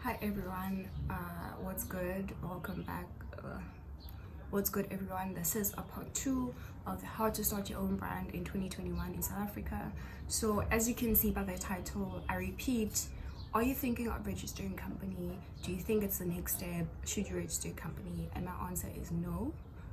Hi everyone, what's good? Welcome back. What's good everyone? This is a part 2 of how to start your own brand in 2021 in South Africa. So as you can see by the title, I repeat, are you thinking of registering a company? Do you think it's the next step? Should you register a company? And my answer is no,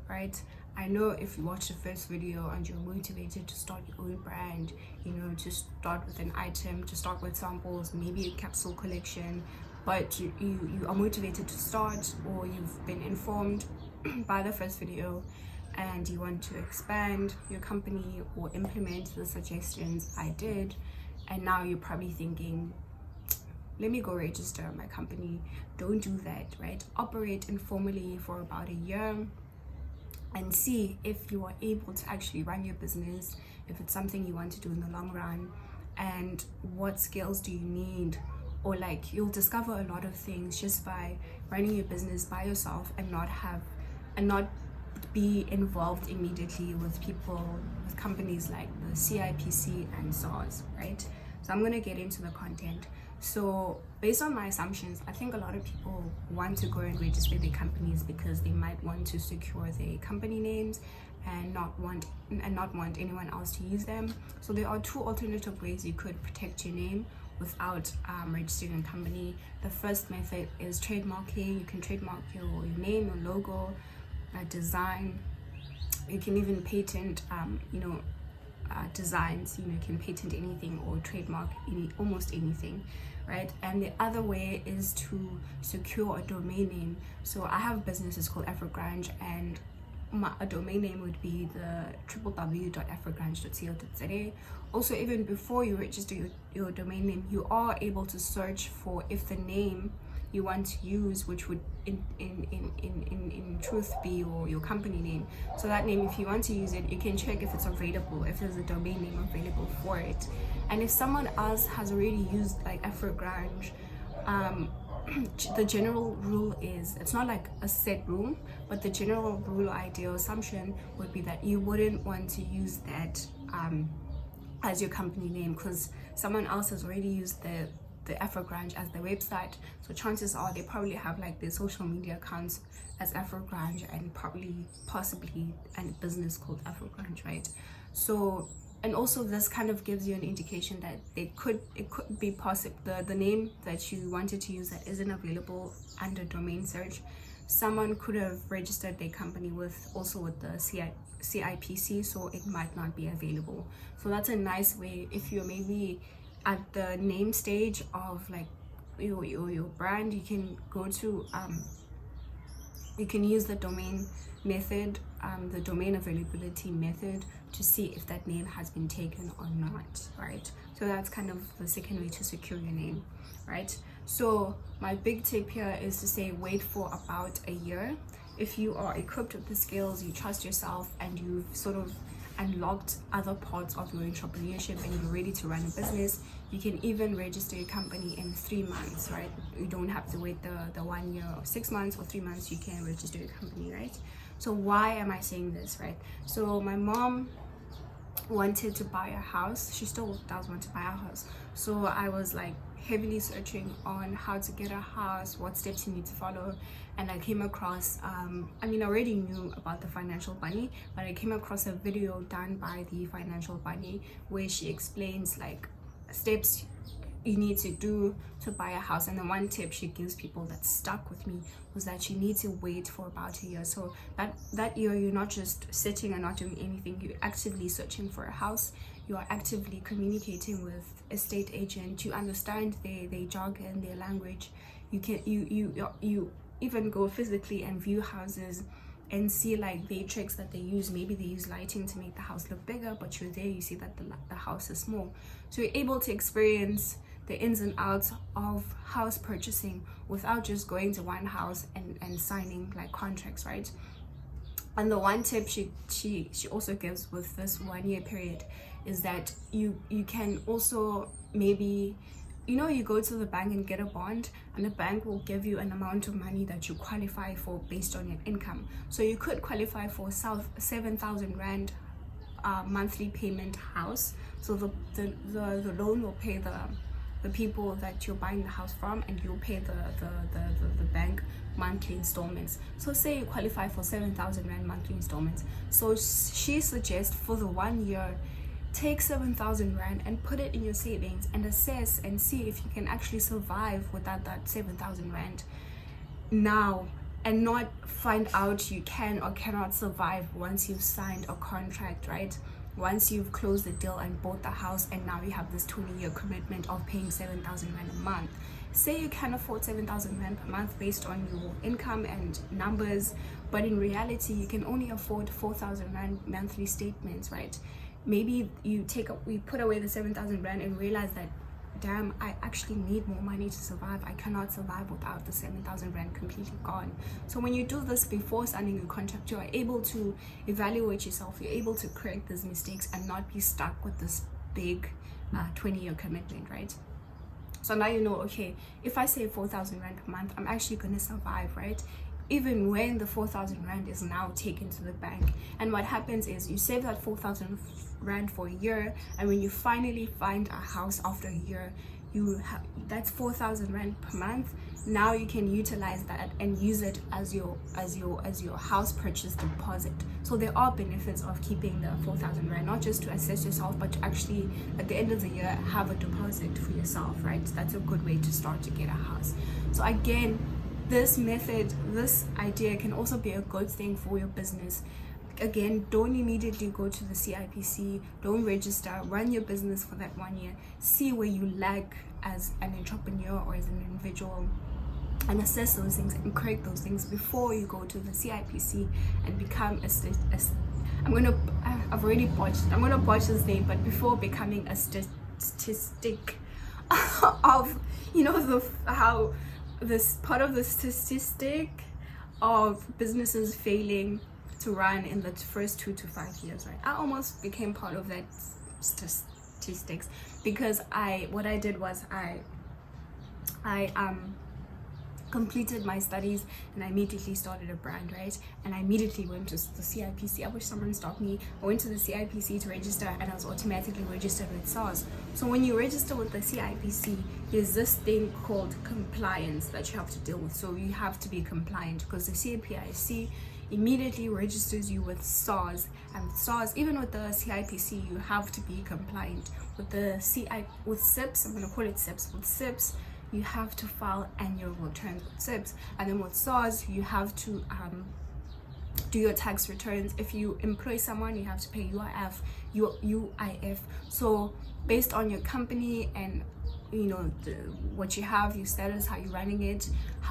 right? I know if you watch the first video and you're motivated to start your own brand, to start with an item, to start with samples, maybe a capsule collection, but you are motivated to start, or you've been informed by the first video and you want to expand your company or implement the suggestions I did, and now you're probably thinking, let me go register my company. Don't do that, right? Operate informally for about a year and see if you are able to actually run your business, if it's something you want to do in the long run, and what skills do you need. Or like, you'll discover a lot of things just by running your business by yourself and not be involved immediately with companies like the CIPC and SARS, right? So I'm going to get into the content. So based on my assumptions, I think a lot of people want to go and register their companies because they might want to secure their company names and not want anyone else to use them. So there are two alternative ways you could protect your name without registering a company. The first method is trademarking. You can trademark your name, your logo, design. You can even patent designs. You can patent anything or trademark almost anything, right? And the other way is to secure a domain name. So I have businesses called Afrogrunge, and a domain name would be the www.afrogrunge.co.za. Also, even before you register your domain name, you are able to search for if the name you want to use, which would in truth be your company name. So that name, if you want to use it, you can check if it's available, if there's a domain name available for it. And if someone else has already used like Afrogrunge, the general rule is, it's not like a set rule, but the general rule, idea, assumption would be that you wouldn't want to use that as your company name, because someone else has already used the Afrogrunge as the website. So chances are they probably have like their social media accounts as Afrogrunge and possibly a business called Afrogrunge, right? So, and also this kind of gives you an indication that it could be possible, the name that you wanted to use that isn't available under domain search, someone could have registered their company with the CIPC, so it might not be available. So that's a nice way if you're maybe at the name stage of like your brand. You can go to you can use the domain method, the domain availability method, to see if that name has been taken or not, right? So that's kind of the second way to secure your name, right? So my big tip here is to say wait for about a year. If you are equipped with the skills, you trust yourself, and you've sort of unlocked other parts of your entrepreneurship and you're ready to run a business, you can even register your company in 3 months, right? You don't have to wait the 1 year or 6 months or 3 months. You can register your company, right? So why am I saying this, right? So my mom wanted to buy a house. She still does want to buy a house. So I was like heavily searching on how to get a house, what steps you need to follow, and I came across I already knew about the Financial Bunny, but I came across a video done by the Financial Bunny where she explains like steps you need to do to buy a house. And the one tip she gives people that stuck with me was that you need to wait for about a year. So that year you're not just sitting and not doing anything, you're actively searching for a house, you are actively communicating with estate agent, you understand their jargon, their language. You even go physically and view houses and see like the tricks that they use. Maybe they use lighting to make the house look bigger, but you're there, you see that the house is small. So you're able to experience the ins and outs of house purchasing without just going to one house and signing like contracts, right? And the one tip she also gives with this 1 year period is that you can also maybe, you go to the bank and get a bond, and the bank will give you an amount of money that you qualify for based on your income. So you could qualify for 7,000 Rand monthly payment house. So the loan will pay the the people that you're buying the house from, and you'll pay the bank monthly installments. So say you qualify for 7,000 rand monthly installments. So she suggests for the 1 year, take 7,000 rand and put it in your savings and assess and see if you can actually survive without that 7,000 rand now, and not find out you can or cannot survive once you've signed a contract, right? Once you've closed the deal and bought the house, and now you have this 20-year commitment of paying 7,000 rand a month. Say you can afford 7,000 rand per month based on your income and numbers, but in reality you can only afford 4,000 rand monthly statements, right? Maybe you put away the 7,000 rand and realize that, damn, I actually need more money to survive. I cannot survive without the 7,000 rand completely gone. So when you do this before signing a contract, you are able to evaluate yourself. You're able to correct these mistakes and not be stuck with this big 20-year commitment, right? So now you know, okay, if I save 4,000 rand per month, I'm actually going to survive, right? Even when the 4,000 rand is now taken to the bank. And what happens is you save that 4,000 rand for a year, and when you finally find a house after a year, that's 4,000 rand per month. Now you can utilize that and use it as your house purchase deposit. So there are benefits of keeping the 4,000 rand, not just to assess yourself, but to actually at the end of the year have a deposit for yourself, right? That's a good way to start to get a house. So again, this method, this idea can also be a good thing for your business. Again, don't immediately go to the CIPC, don't register, run your business for that 1 year, see where you lag as an entrepreneur or as an individual, and assess those things and correct those things before you go to the CIPC and become I'm gonna botch this name, but before becoming a statistic of, you know, how this part of the statistic of businesses failing to run in the first 2 to 5 years, right? I almost became part of that statistics, because what I did was I completed my studies and I immediately started a brand, right? And I immediately went to the CIPC. I wish someone stopped me. I went to the CIPC to register, and I was automatically registered with SARS. So when you register with the CIPC, there's this thing called compliance that you have to deal with. So you have to be compliant, because the CIPC immediately registers you with SARS, and with SARS, even with the CIPC, you have to be compliant. With with SIPS, I'm going to call it SIPS. With SIPS, you have to file annual returns with SIPS, and then with SARS, you have to do your tax returns. If you employ someone, you have to pay UIF. So based on your company and, you know, what you have, your status, how you're running it,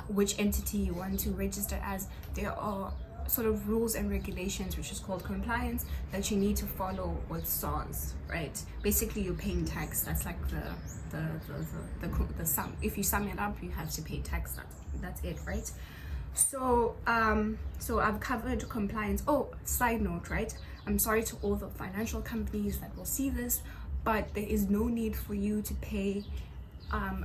which entity you want to register as, there are sort of rules and regulations, which is called compliance, that you need to follow with SARS, right? Basically, you're paying tax. That's like the sum. If you sum it up, you have to pay tax. That's it, right? So so I've covered compliance. Oh, side note, right? I'm sorry to all the financial companies that will see this, but there is no need for you to pay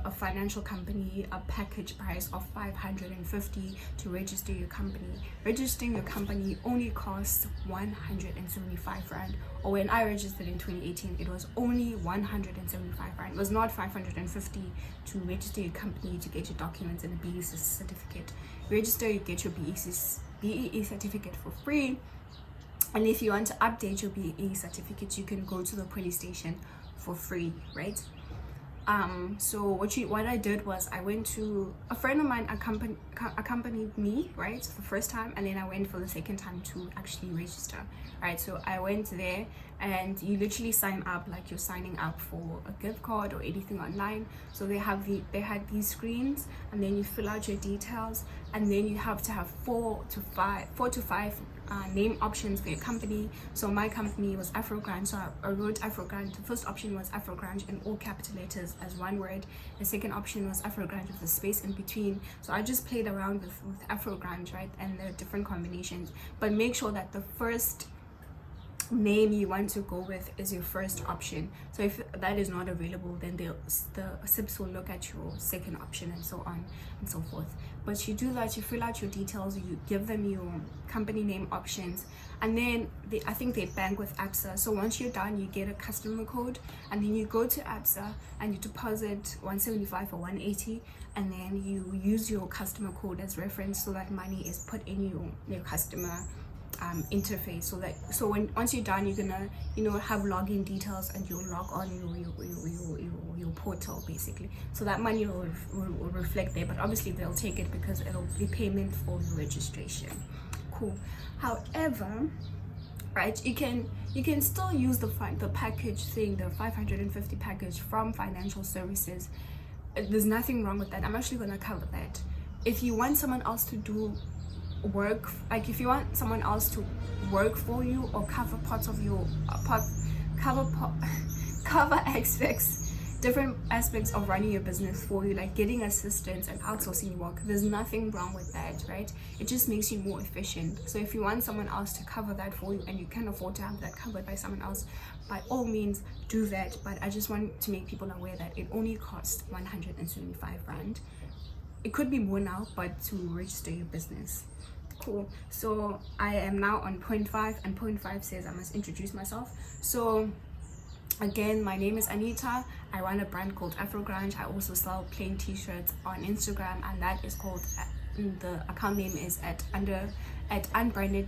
a financial company a package price of 550 to register your company. Registering your company only costs 175 rand, or when I registered in 2018, it was only 175 rand. It was not 550 to register your company, to get your documents and a BEE certificate. You register, you get your BEE certificate for free, and if you want to update your BEE certificate, you can go to the police station for free, right? So what I did was I went to a friend of mine accompanied me, right, the first time, and then I went for the second time to actually register, right? So I went there, and you literally sign up like you're signing up for a gift card or anything online. So they had these screens, and then you fill out your details, and then you have to have four to five name options for your company. So my company was Afrogrunge, so I wrote Afrogrunge. The first option was Afrogrunge in all capital letters as one word. The second option was Afrogrunge with a space in between. So I just played around with Afrogrunge, right, and the different combinations. But make sure that the first name you want to go with is your first option. So if that is not available, then the SIPs will look at your second option, and so on and so forth. But you do that, you fill out your details, you give them your company name options, and then I think they bank with ABSA. So once you're done, you get a customer code, and then you go to ABSA and you deposit 175 or 180, and then you use your customer code as reference, so that money is put in your customer interface. So once you're done, you're gonna have login details, and you'll log on your portal basically. So that money will reflect there, but obviously they'll take it because it'll be payment for your registration. Cool. However, right, you can still use the package thing, the 550 package from financial services. There's nothing wrong with that. I'm actually gonna cover that. If you want someone else to do work, like if you want someone else to work for you or cover parts of your cover different aspects of running your business for you, like getting assistance and outsourcing work, there's nothing wrong with that, right? It just makes you more efficient. So if you want someone else to cover that for you and you can afford to have that covered by someone else, by all means do that. But I just want to make people aware that it only costs 175 rand. It could be more now, but to register your business. Cool. So I am now on point 5, and point 5 says I must introduce myself. So again, my name is Anita. I run a brand called Afrogrunge. I also sell plain t-shirts on Instagram, and that is called, the account name is at unbranded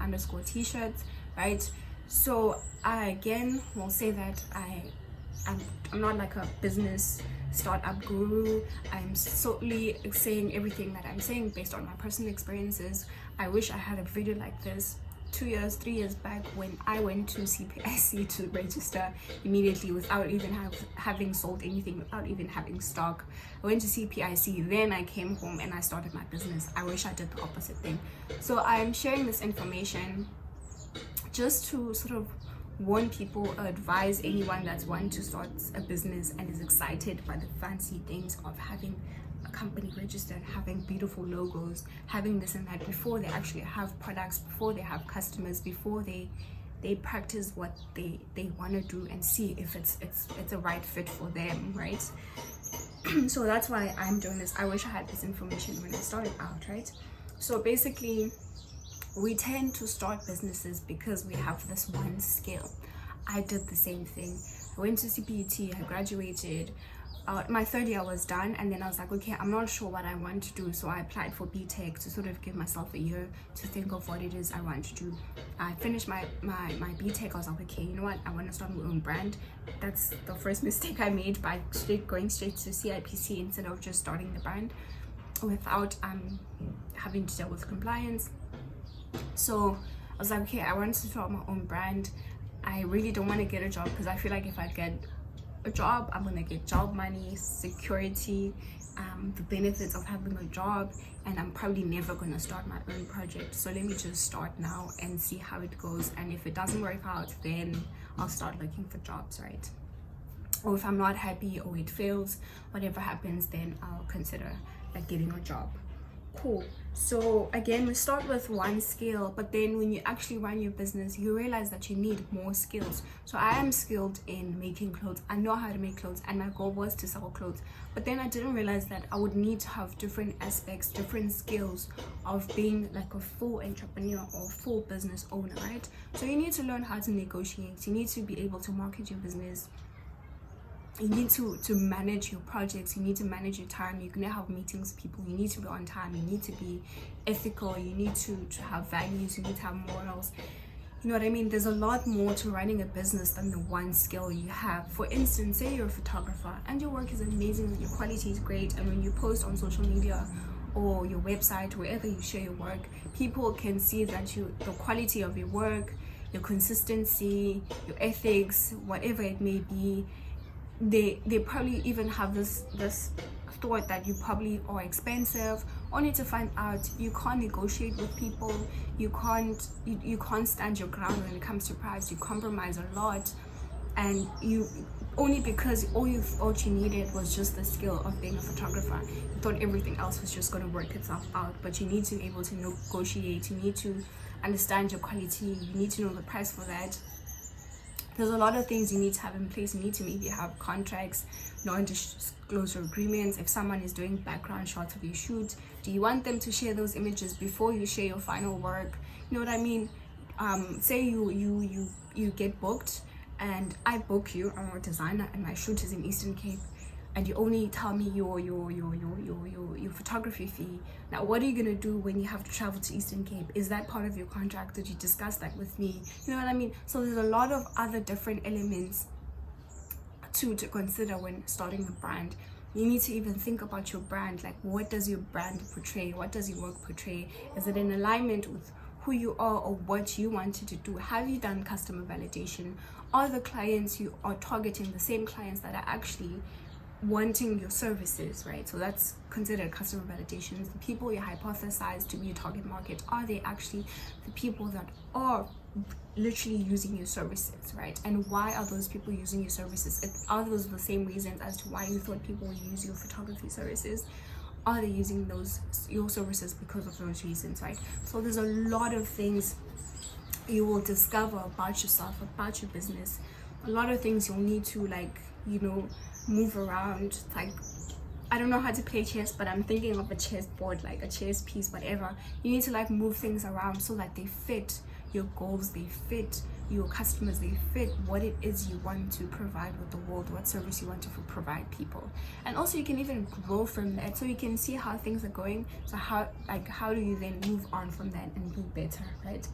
_ t-shirts, right? So I again will say that I'm not like a business startup guru. I'm solely saying everything that I'm saying based on my personal experiences. I wish I had a video like this 3 years back, when I went to CPIC to register immediately without even having sold anything, without even having stock. I went to CPIC, then I came home and I started my business. I wish I did the opposite thing. So I'm sharing this information just to sort of warn people or advise anyone that's wanting to start a business and is excited by the fancy things of having a company registered, having beautiful logos, having this and that, before they actually have products, before they have customers, before they practice what they want to do and see if it's a right fit for them, right? So that's why I'm doing this. I wish I had this information when I started out, right? So basically, we tend to start businesses because we have this one skill. I did the same thing. I went to CPUT, I graduated. My third year was done, and then I was like, okay, I'm not sure what I want to do, so I applied for BTech to sort of give myself a year to think of what it is I want to do. I finished my BTech. I was like, okay, you know what, I want to start my own brand. That's the first mistake I made, by going straight to CIPC instead of just starting the brand without having to deal with compliance. So I was like, okay, I want to start my own brand. I really don't want to get a job, because I feel like if I get a job, I'm gonna get job money, security, the benefits of having a job, and I'm probably never gonna start my own project. So let me just start now and see how it goes, and if it doesn't work out, then I'll start looking for jobs, right? Or if I'm not happy or it fails, whatever happens, then I'll consider like getting a job. Cool. So again, we start with one skill, but then when you actually run your business, you realize that you need more skills. So I am skilled in making clothes. I know how to make clothes, and my goal was to sell clothes. But then I didn't realize that I would need to have different aspects, different skills of being like a full entrepreneur or full business owner, right? So you need to learn how to negotiate. You need to be able to market your business. You need to manage your projects. You need to manage your time. You're gonna have meetings with people. You need to be on time. You need to be ethical. You need to have values. You need to have morals. You know what I mean? There's a lot more to running a business than the one skill you have. For instance, say you're a photographer and your work is amazing, your quality is great, and when you post on social media or your website, wherever you share your work, people can see that the quality of your work, your consistency, your ethics, whatever it may be. They probably even have this thought that you probably are expensive, only to find out you can't negotiate with people. You can't stand your ground when it comes to price. You compromise a lot, and you only because all you thought you needed was just the skill of being a photographer. You thought everything else was just going to work itself out, but you need to be able to negotiate. You need to understand your quality, you need to know the price for that. There's a lot of things you need to have in place. You need to maybe have contracts, non-disclosure agreements. If someone is doing background shots of your shoot, do you want them to share those images before you share your final work? You know what I mean? Say you get booked, and I book you, I'm a designer and my shoot is in Eastern Cape, and you only tell me your photography fee. Now what are you gonna do when you have to travel to Eastern Cape? Is that part of your contract? Did you discuss that with me? You know what I mean? So there's a lot of other different elements to consider when starting a brand. You need to even think about your brand. Like, what does your brand portray? What does your work portray? Is it in alignment with who you are or what you wanted to do? Have you done customer validation? Are the clients you are targeting the same clients that are actually wanting your services, right? So that's considered customer validations. The people you hypothesize to be your target market, are they actually the people that are literally using your services, right? And why are those people using your services? Are those the same reasons as to why you thought people would use your photography services? Are they using your services because of those reasons, right? So there's a lot of things you will discover about yourself, about your business. A lot of things you'll need to, like, you know, move around. Like, I don't know how to play chess, but I'm thinking of a chessboard, like a chess piece, whatever. You need to like move things around so that they fit your goals, they fit your customers, they fit what it is you want to provide with the world, what service you want to provide people. And also you can even grow from that, so you can see how things are going. So how do you then move on from that and be better, right?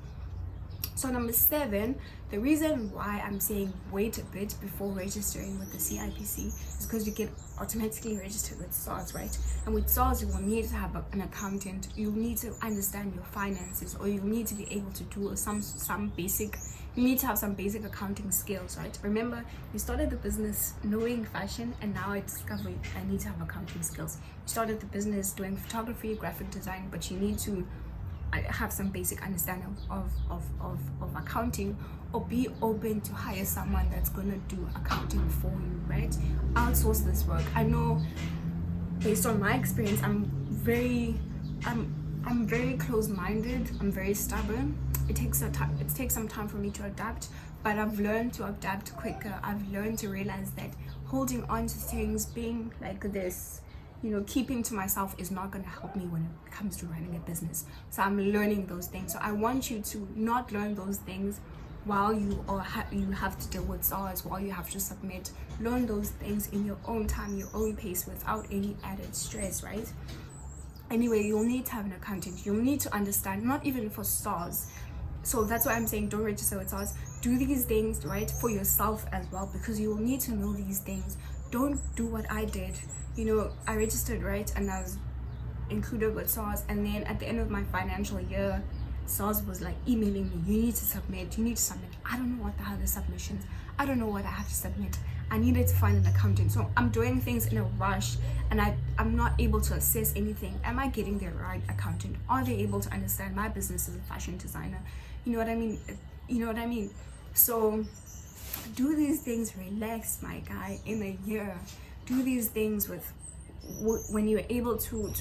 So number 7, the reason why I'm saying wait a bit before registering with the CIPC is because you get automatically registered with SARS, right? And with SARS, you will need to have an accountant. You need to understand your finances, or you need to be able to do some basic, you need to have some basic accounting skills, right? Remember, you started the business knowing fashion, and now I discovered I need to have accounting skills. You started the business doing photography, graphic design, but you need to have some basic understanding of accounting, or be open to hire someone that's gonna do accounting for you, right? Outsource this work. I know based on my experience, I'm very close-minded, I'm very stubborn. It takes some time for me to adapt, but I've learned to adapt quicker. I've learned to realize that holding on to things, being like this, you know, keeping to myself is not going to help me when it comes to running a business. So I'm learning those things. So I want you to not learn those things while you have to deal with SARS, while you have to submit. Learn those things in your own time, your own pace, without any added stress, right? Anyway, you'll need to have an accountant. You'll need to understand, not even for SARS. So that's why I'm saying don't register with SARS. Do these things, right, for yourself as well, because you will need to know these things. Don't do what I did. You know, I registered, right, and I was included with SARS, and then at the end of my financial year, SARS was like emailing me, you need to submit. I don't know what the hell the submissions, I don't know what I have to submit. I needed to find an accountant. So I'm doing things in a rush, and I'm not able to assess anything. Am I getting the right accountant? Are they able to understand my business as a fashion designer? You know what I mean? So do these things relaxed, my guy, in a year. Do these things with when you're able to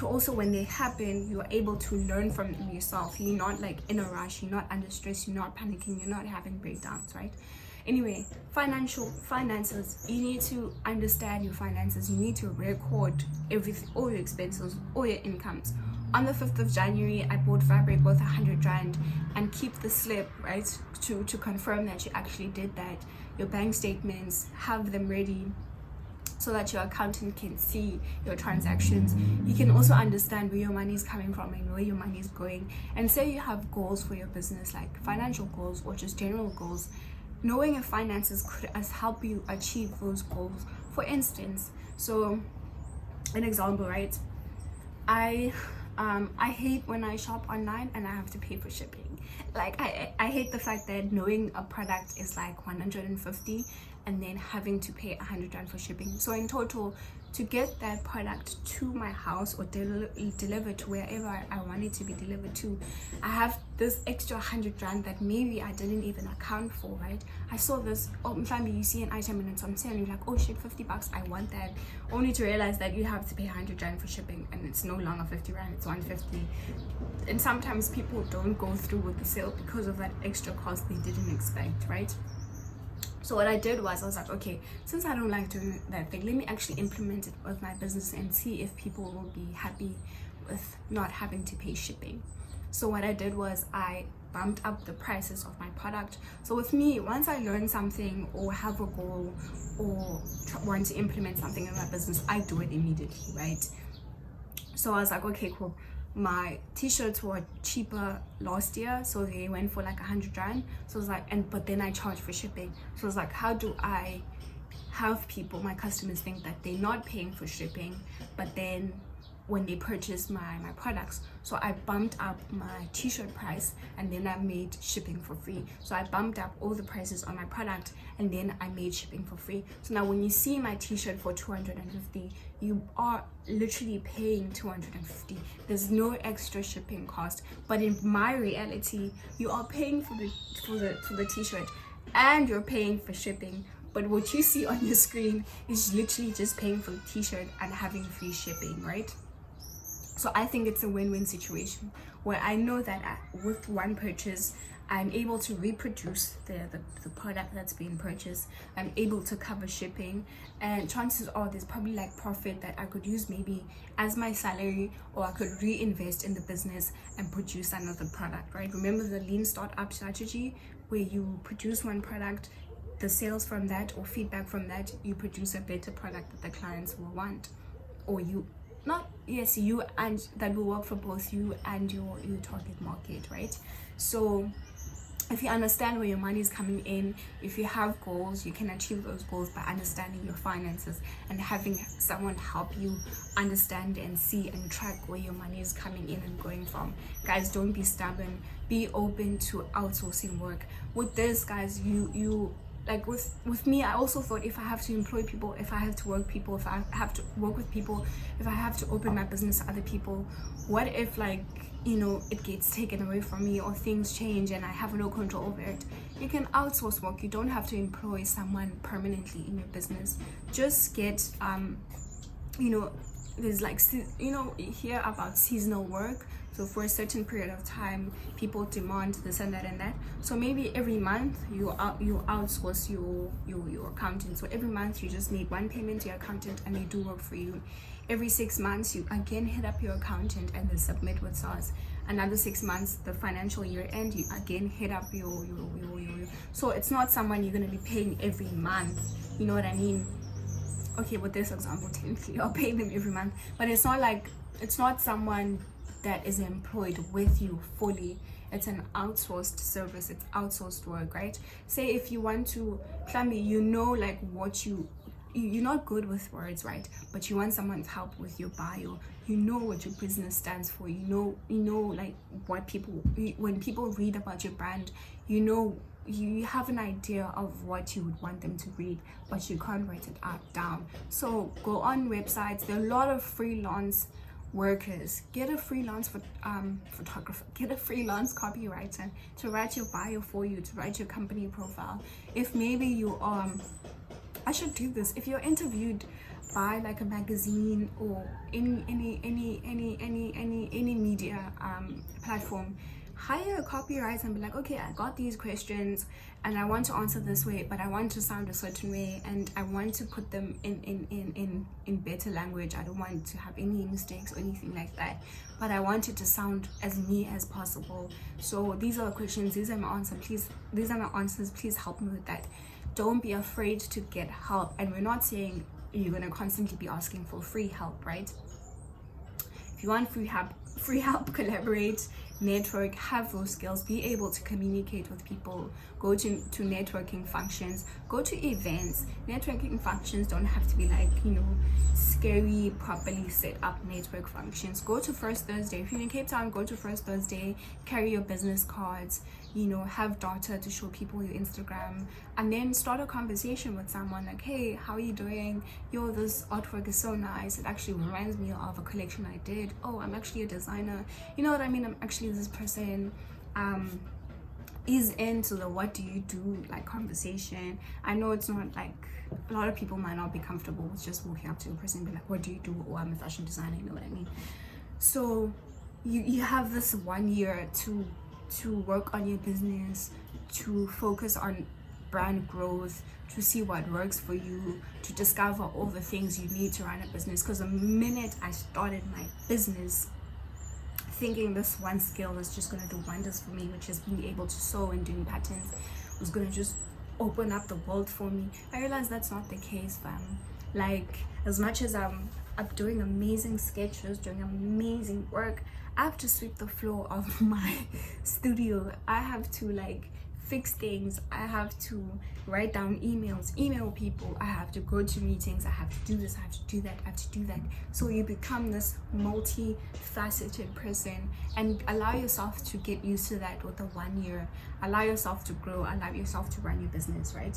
also, when they happen, you're able to learn from them yourself. You're not like in a rush, you're not under stress, you're not panicking, you're not having breakdowns, right? Anyway, finances, you need to understand your finances. You need to record everything, all your expenses, all your incomes. On the 5th of January, I bought fabric worth 100 rand, and keep the slip, right, to confirm that you actually did that. Your bank statements, have them ready, so that your accountant can see your transactions. You can also understand where your money is coming from and where your money is going. And say you have goals for your business, like financial goals or just general goals. Knowing your finances could help you achieve those goals. For instance, so an example, right? I hate when I shop online and I have to pay for shipping. Like I hate the fact that knowing a product is like 150 and then having to pay 100 rand for shipping. So in total, to get that product to my house or delivered to wherever I want it to be delivered to, I have this extra 100 rand that maybe I didn't even account for, right? I saw this, maybe you see an item and it's on sale and you're like, oh shit, 50 bucks, I want that, only to realize that you have to pay 100 rand for shipping and it's no longer 50 rand, it's 150. And sometimes people don't go through with the sale because of that extra cost they didn't expect, right? So what I did was, I was like, okay, since I don't like doing that thing, let me actually implement it with my business and see if people will be happy with not having to pay shipping. So what I did was I bumped up the prices of my product. So with me, once I learn something or have a goal or want to implement something in my business, I do it immediately, right? So I was like, okay, cool. My t-shirts were cheaper last year, so they went for like 100 rand. So I was like, but then I charge for shipping. So I was like, how do I have people, my customers, think that they're not paying for shipping, but then when they purchase my products? So I bumped up my t-shirt price and then I made shipping for free. So I bumped up all the prices on my product and then I made shipping for free. So now when you see my t-shirt for 250, you are literally paying 250. There's no extra shipping cost. But in my reality, you are paying for the t-shirt and you're paying for shipping. But what you see on your screen is literally just paying for the t-shirt and having free shipping, right? So I think it's a win-win situation where I know that with one purchase, I'm able to reproduce the product that's being purchased. I'm able to cover shipping, and chances are there's probably like profit that I could use maybe as my salary, or I could reinvest in the business and produce another product, right? Remember the lean startup strategy where you produce one product, the sales from that or feedback from that, you produce a better product that the clients will want, or you and that will work for both you and your target market, right? So if you understand where your money is coming in, if you have goals, you can achieve those goals by understanding your finances and having someone help you understand and see and track where your money is coming in and going from. Guys, don't be stubborn, be open to outsourcing work. With this, guys, you like with me, I also thought if I have to employ people, if I have to work people, if I have to work with people, if I have to open my business to other people, what if, like, you know, it gets taken away from me or things change and I have no control over it? You can outsource work. You don't have to employ someone permanently in your business. Just get you know, there's like, you know, you hear about seasonal work. So for a certain period of time, people demand this and that and that. So maybe every month you outsource your accountant. So every month you just make one payment to your accountant and they do work for you. Every 6 months you again hit up your accountant and they submit with SARS. Another 6 months, the financial year end, you again hit up your. So it's not someone you're gonna be paying every month. You know what I mean? Okay, with this example, technically I'll pay them every month, but it's not someone that is employed with you fully. It's an outsourced service, it's outsourced work, right? Say if you want to, you know, like what you're not good with words, right? But you want someone's help with your bio. You know what your business stands for. You know like what when people read about your brand, you know, you have an idea of what you would want them to read, but you can't write it down. So go on websites. There are a lot of freelance workers. Get a freelance photographer, get a freelance copywriter to write your bio for you, to write your company profile. If maybe you I should do this, if you're interviewed by like a magazine or any media platform, hire a copywriter and be like, okay, I got these questions and I want to answer this way, but I want to sound a certain way and I want to put them in better language. I don't want to have any mistakes or anything like that, but I want it to sound as me as possible. So these are the questions, these are my answers, please help me with that. Don't be afraid to get help. And we're not saying you're going to constantly be asking for free help, right? If you want free help, collaborate, network, have those skills, be able to communicate with people, go to networking functions, go to events. Networking functions don't have to be like, you know, scary, properly set up network functions. Go to First Thursday. If you're in Cape Town, go to First Thursday, carry your business cards, you know, have data to show people your Instagram, and then start a conversation with someone like, hey, how are you doing? Yo, this artwork is so nice. It actually reminds me of a collection I did. Oh, I'm actually a designer. You know what I mean? I'm actually this person. Ease into the what do you do like conversation. I know it's not like, a lot of people might not be comfortable with just walking up to a person and be like, what do you do? Or I'm a fashion designer, you know what I mean? So you have this 1 year to work on your business, to focus on brand growth, to see what works for you, to discover all the things you need to run a business. Because the minute I started my business thinking this one skill is just going to do wonders for me, which is being able to sew and doing patterns, was going to just open up the world for me, I realized that's not the case, fam. Like, as much as I'm doing amazing sketches, doing amazing work, I have to sweep the floor of my studio. I have to like fix things. I have to write down emails, email people. I have to go to meetings. I have to do this. I have to do that. I have to do that. So you become this multi-faceted person, and allow yourself to get used to that with the 1 year. Allow yourself to grow. Allow yourself to run your business, right?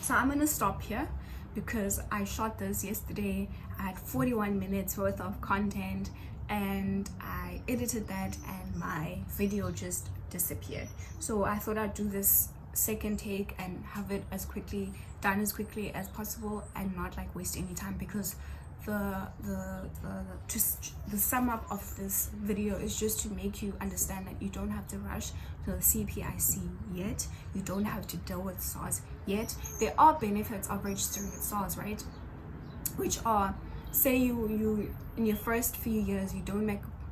So I'm gonna stop here because I shot this yesterday. I had 41 minutes worth of content, and I edited that, and my video just disappeared. So I thought I'd do this second take and have it done as quickly as possible, and not like waste any time, because the sum up of this video is just to make you understand that you don't have to rush to the CPIC yet. You don't have to deal with SARS yet. There are benefits of registering with SARS, right? Which are, say you in your first few years you don't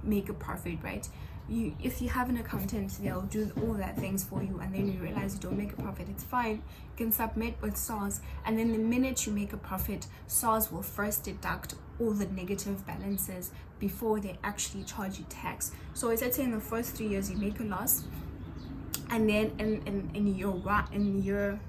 make a profit, right? If you have an accountant, they'll do all that things for you, and then you realize you don't make a profit, it's fine. You can submit with SARS, and then the minute you make a profit, SARS will first deduct all the negative balances before they actually charge you tax. So let's say in the first 3 years you make a loss, and then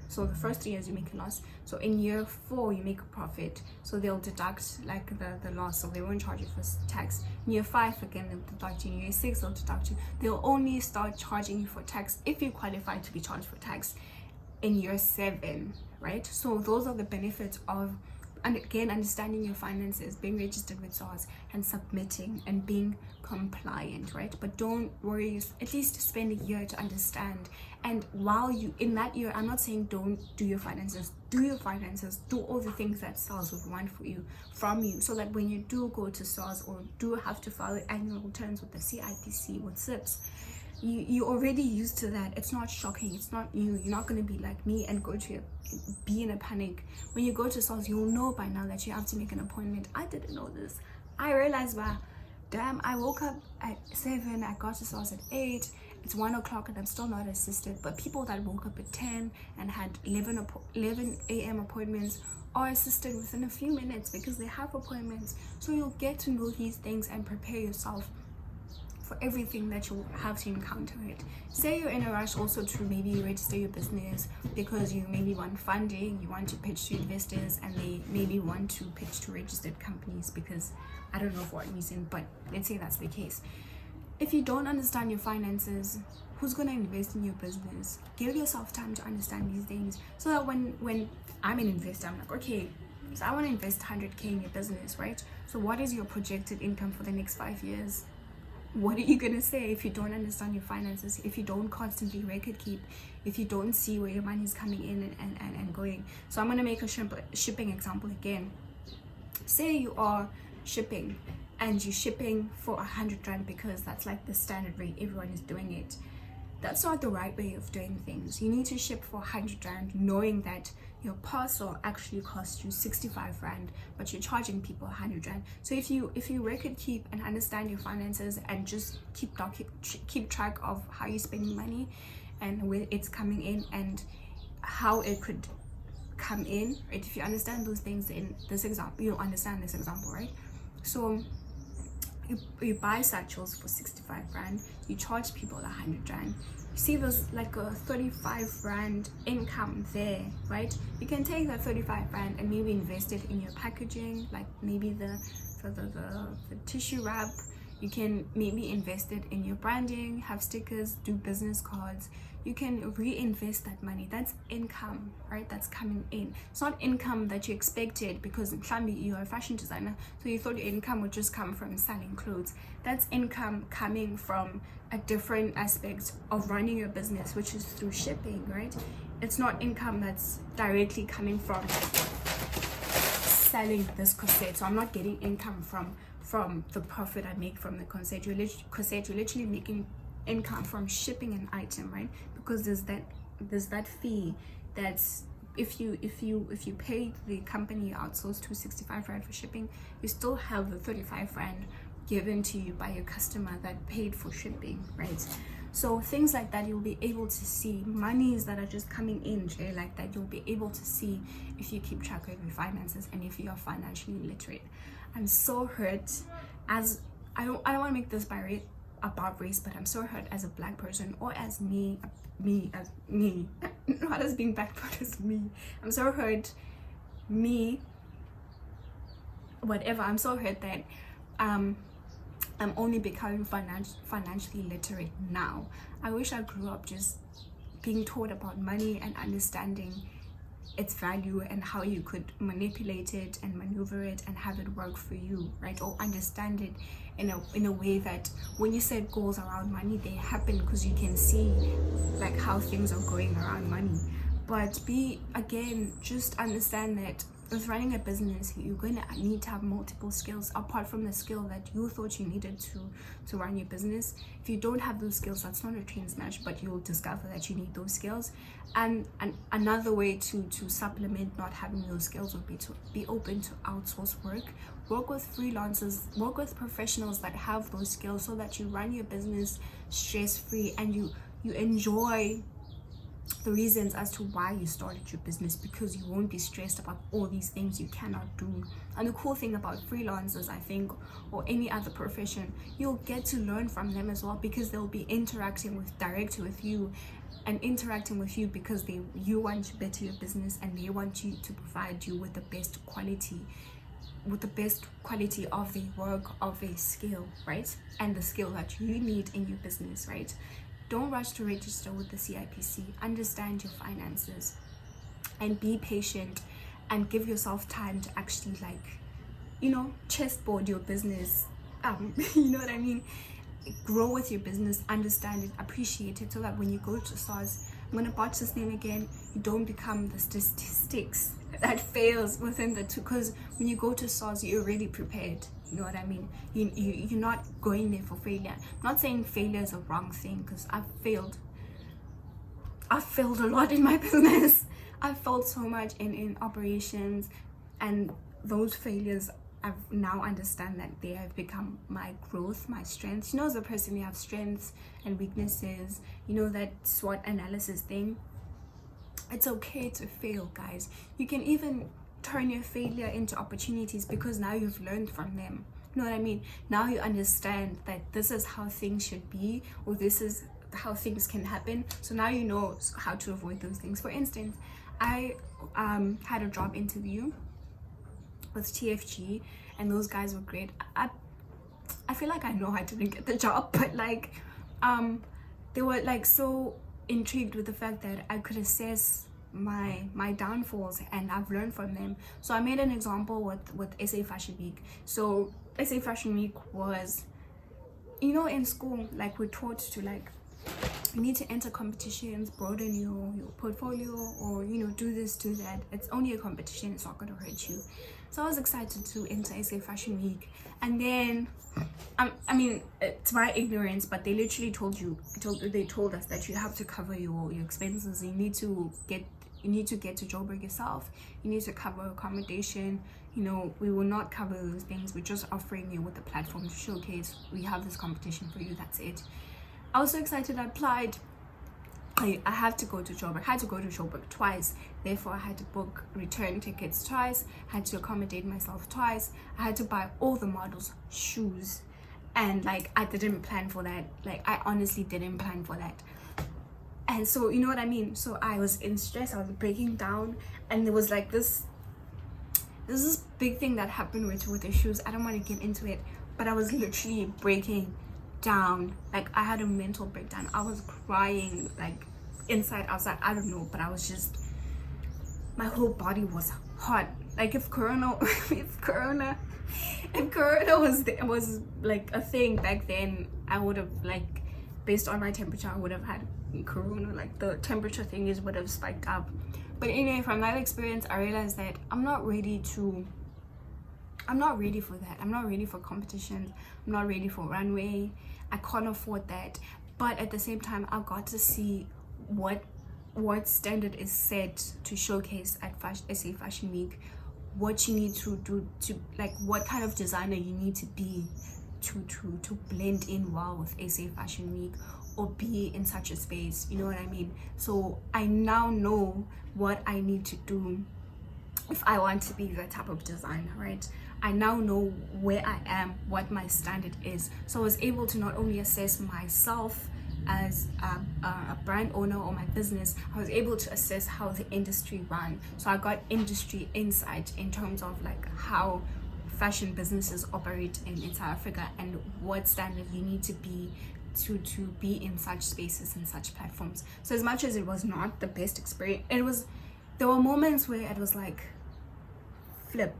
so the first 3 years you make a loss, so in year 4 you make a profit, so they'll deduct like the loss, so they won't charge you for tax. In year 5 again they'll deduct you. In year 6 they'll deduct you. They'll only start charging you for tax if you qualify to be charged for tax in year 7, right? So those are the benefits of, and again, understanding your finances, being registered with SARS, and submitting and being compliant, right? But don't worry, at least spend a year to understand. And while you in that year, I'm not saying don't do your finances. Do your finances, do all the things that SARS would want from you, so that when you do go to SARS or do have to file annual returns with the CIPC, with SIPs, you're already used to that. It's not shocking. It's not new. You're not going to be like me and be in a panic. When you go to SARS, you'll know by now that you have to make an appointment. I didn't know this. I realized, wow, damn, I woke up at 7, I got to SARS at 8, it's 1 o'clock and I'm still not assisted. But people that woke up at 10 and had 11 a.m. appointments are assisted within a few minutes because they have appointments. So you'll get to know these things and prepare yourself for everything that you'll have to encounter it. Say you're in a rush also to maybe register your business because you maybe want funding, you want to pitch to investors, and they maybe want to pitch to registered companies because I don't know for what reason, but let's say that's the case. If you don't understand your finances, who's going to invest in your business? Give yourself time to understand these things, so that when I'm an investor, I'm like, okay, so I want to invest 100k in your business, right? So what is your projected income for the next 5 years? What are you gonna say if you don't understand your finances, if you don't constantly record keep, if you don't see where your money is coming in and going? So I'm gonna make a shipping example again. Say you are shipping and you're shipping for 100 rand because that's like the standard rate, everyone is doing it. That's not the right way of doing things. You need to ship for 100 rand knowing that your parcel actually costs you 65 rand, but you're charging people 100 rand. So if you record keep and understand your finances and just keep track of how you're spending money and where it's coming in and how it could come in, right? If you understand those things in this example, you'll understand this example, right? So you buy satchels for 65 rand, you charge people 100 rand. You see there's like a 35 rand income there, right? You can take that 35 rand and maybe invest it in your packaging, like maybe the tissue wrap. You can maybe invest it in your branding, have stickers, do business cards. You can reinvest that money. That's income, right? That's coming in. It's not income that you expected because you're a fashion designer, so you thought your income would just come from selling clothes. That's income coming from a different aspect of running your business, which is through shipping, right? It's not income that's directly coming from selling this corset. So I'm not getting income from the profit I make from the corset. You're literally making income from shipping an item, right? Because there's that fee that's if you pay the company Outsource 265 rand for shipping, you still have the 35 rand given to you by your customer that paid for shipping, right? So things like that you'll be able to see. Monies that are just coming in like that, you'll be able to see if you keep track of your finances and if you are financially literate. I'm so hurt, as I don't want to make this about race, but I'm so hurt as a black person, or as me not as being black, but as me. I'm so hurt, whatever. I'm so hurt that I'm only becoming financially literate now. I wish I grew up just being taught about money and understanding its value and how you could manipulate it and maneuver it and have it work for you, right? Or understand it in a way that when you set goals around money, they happen because you can see like how things are going around money. But just understand that with running a business, you're going to need to have multiple skills apart from the skill that you thought you needed to run your business. If you don't have those skills, that's not a train smash, but you'll discover that you need those skills. And another way to supplement not having those skills would be to be open to outsource work with freelancers, work with professionals that have those skills, so that you run your business stress-free and you enjoy the reasons as to why you started your business, because you won't be stressed about all these things you cannot do. And the cool thing about freelancers, I think, or any other profession, you'll get to learn from them as well, because they'll be interacting directly with you and interacting with you because you want to better your business and they want you to provide you with the best quality of the work, of a skill, right? And the skill that you need in your business, right? Don't rush to register with the CIPC. Understand your finances and be patient and give yourself time to actually, chessboard your business. You know what I mean? Grow with your business, understand it, appreciate it, so that when you go to SARS, I'm going to botch this name again, you don't become the statistics that fails within the two, because when you go to SARS, you're already prepared. You know what I mean? You're not going there for failure. I'm not saying failure is a wrong thing, because I've failed a lot in my business. I've failed so much in operations, and those failures, I've now understand that they have become my growth, my strengths. You know, as a person, you have strengths and weaknesses. You know, that SWOT analysis thing. It's okay to fail, guys. You can even turn your failure into opportunities, because now you've learned from them. You know what I mean? Now you understand that this is how things should be, or this is how things can happen. So now you know how to avoid those things. For instance, I had a job interview with TFG, and those guys were great. I feel like I know I didn't get the job, but they were so intrigued with the fact that I could assess my downfalls, and I've learned from them. So I made an example with SA Fashion Week. So SA Fashion Week was, in school, we're taught to you need to enter competitions, broaden your portfolio, or do this, do that. It's only a competition, it's not going to hurt you. So I was excited to enter SA Fashion Week, and then it's my ignorance, but they literally told us that you have to cover your expenses. You need to get to Joburg yourself. You need to cover accommodation. We will not cover those things. We're just offering you with a platform to showcase we have this competition for you. That's it. I was so excited. I applied. I had to go to Joburg. I had to go to Joburg twice. Therefore, I had to book return tickets twice. I had to accommodate myself twice. I had to buy all the models shoes. and like I didn't plan for that. Like I honestly didn't plan for that. And so, you know what I mean? So I was in stress, I was breaking down, and there was like this big thing that happened with the shoes. I don't want to get into it, but I was literally breaking down. Like I had a mental breakdown. I was crying, like inside, outside, I don't know, but I was just, my whole body was hot. Like if corona was like a thing back then, I would have, like, based on my temperature, I would have had corona. Like the temperature thing would have spiked up. But anyway, from that experience, I realized that I'm not ready for that. I'm not ready for competition. I'm not ready for runway. I can't afford that. But at the same time, I got to see what standard is set to showcase at SA Fashion Week, what you need to do, to like what kind of designer you need to be to blend in well with SA Fashion Week or be in such a space, you know what I mean? So I now know what I need to do if I want to be that type of designer, right? I now know where I am, what my standard is. So I was able to not only assess myself as a brand owner or my business, I was able to assess how the industry ran. So I got industry insight in terms of like how fashion businesses operate in South Africa and what standard you need to be to be in such spaces and such platforms. So as much as it was not the best experience, there were moments where it was like flip,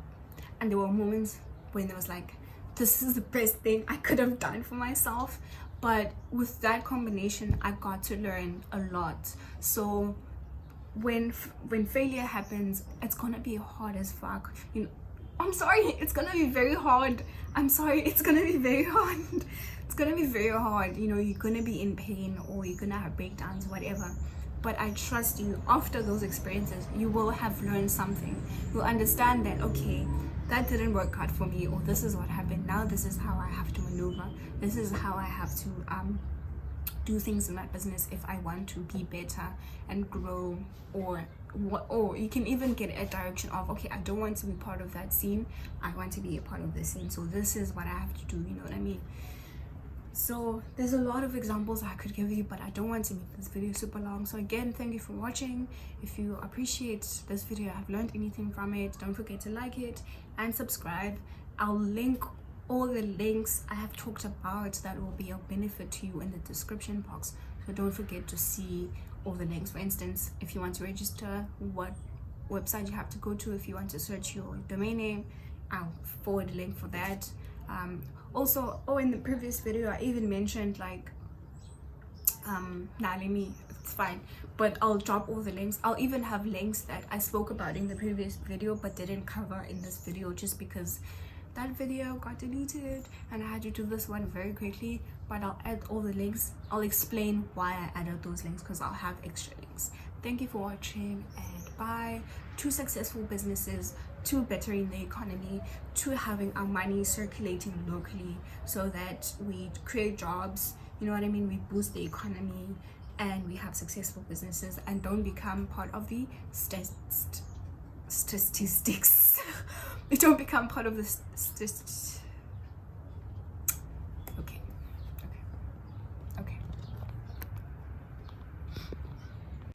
and there were moments when it was like, this is the best thing I could have done for myself. But with that combination, I got to learn a lot. So when failure happens, it's gonna be hard as fuck. You know, I'm sorry, it's gonna be very hard. I'm sorry, it's gonna be very hard. It's gonna be very hard. You know, you're gonna be in pain or you're gonna have breakdowns, whatever. But I trust you, after those experiences, you will have learned something. You'll understand that, okay, that didn't work out for me, or this is what happened. Now this is how I have to maneuver. This is how I have to do things in my business if I want to be better and grow, or you can even get a direction of, okay, I don't want to be part of that scene, I want to be a part of this scene, so this is what I have to do, you know what I mean? So there's a lot of examples I could give you, but I don't want to make this video super long. So again, thank you for watching. If you appreciate this video, have learned anything from it, don't forget to like it and subscribe. I'll link all the links I have talked about that will be of benefit to you in the description box. So don't forget to see all the links. For instance, if you want to register, what website you have to go to. If you want to search your domain name, I'll forward a link for that. Also, in the previous video I even mentioned like it's fine, but I'll drop all the links. I'll even have links that I spoke about in the previous video but didn't cover in this video, just because that video got deleted and I had to do this one very quickly. But I'll add all the links. I'll explain why I added those links, because I'll have extra links. Thank you for watching, and bye. To successful businesses, to bettering the economy, to having our money circulating locally so that we create jobs, you know what I mean, we boost the economy and we have successful businesses and don't become part of the statistics. We don't become part of the statistics.